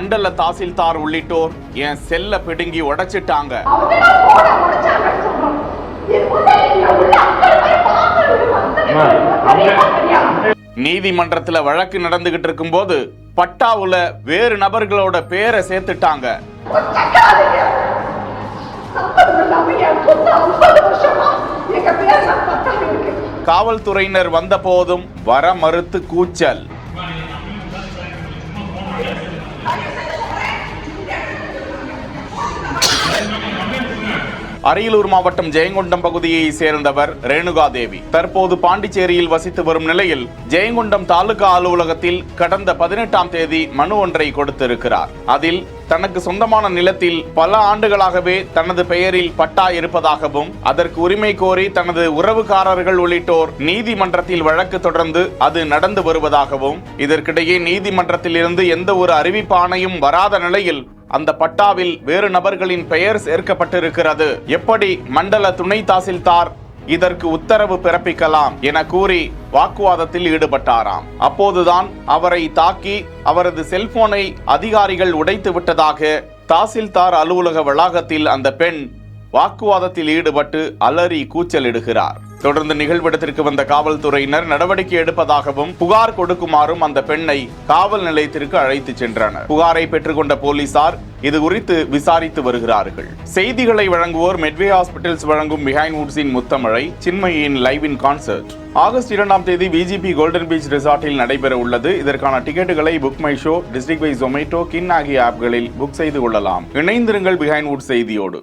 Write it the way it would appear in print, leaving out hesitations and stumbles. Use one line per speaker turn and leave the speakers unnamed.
மண்டல தாசில்தார் உள்ளிட்டோர் என் செல்ல பிடுங்கி உடைச்சிட்டாங்க. நீதிமன்றத்துல வழக்கு நடந்துகிட்டு இருக்கும் போது பட்டாவுல வேறு நபர்களோட பேரை சேர்த்துட்டாங்க. காவல்துறையினர் வந்த போதும் வர மறுத்து கூச்சல். அரியலூர் மாவட்டம் ஜெயங்கொண்டம் பகுதியை சேர்ந்தவர் ரேணுகாதேவி. தற்போது பாண்டிச்சேரியில் வசித்து வரும் நிலையில் ஜெயங்கொண்டம் தாலுகா அலுவலகத்தில் கடந்த 18ஆம் தேதி மனு ஒன்றை கொடுத்திருக்கிறார். அதில் தனக்கு சொந்தமான நிலத்தில் பல ஆண்டுகளாகவே தனது பெயரில் பட்டா இருப்பதாகவும் அதற்கு உரிமை கோரி தனது உறவுக்காரர்கள் உள்ளிட்டோர் நீதிமன்றத்தில் வழக்கு தொடர்ந்து அது நடந்து வருவதாகவும், இதற்கிடையே நீதிமன்றத்தில் இருந்து எந்த ஒரு அறிவிப்பாணையும் வராத நிலையில் அந்த பட்டாவில் வேறு நபர்களின் பெயர் சேர்க்கப்பட்டிருக்கிறது, எப்படி மண்டல துணை தாசில்தார் இதற்கு உத்தரவு பிறப்பிக்கலாம் என கூறி வாக்குவாதத்தில் ஈடுபட்டாராம். அப்போதுதான் அவரை தாக்கி அவரது செல்போனை அதிகாரிகள் உடைத்து விட்டதாக தாசில்தார் அலுவலக வளாகத்தில் அந்த பெண் வாக்குவாதத்தில் ஈடுபட்டு அலறி கூச்சலிடுகிறார். தொடர்ந்து நிகழ்விடத்திற்கு வந்த காவல்துறையினர் நடவடிக்கை எடுப்பதாகவும் புகார் கொடுக்குமாறும் அந்த பெண்ணை காவல் நிலையத்திற்கு அழைத்து சென்றனர். புகாரை பெற்றுக்கொண்ட போலீசார் இது குறித்து விசாரித்து வருகிறார்கள். செய்திகளை வழங்குவோர் மெட்வே ஹாஸ்பிட்டல்ஸ் வழங்கும் பிஹைண்ட் வுட்ஸின் முத்தமழை, சின்மயின் லைவ் இன் கான்சர்ட் ஆகஸ்ட் 2ஆம் தேதி பிஜிபி கோல்டன் பீச் ரிசார்ட்டில் நடைபெற உள்ளது. இதற்கான டிக்கெட்டுகளை book my show, district wise Zomato, கின் ஆகிய ஆப்களில் புக் செய்து கொள்ளலாம். இணைந்திருங்கள் பிஹைண்ட் வுட்ஸ் செய்தியோடு.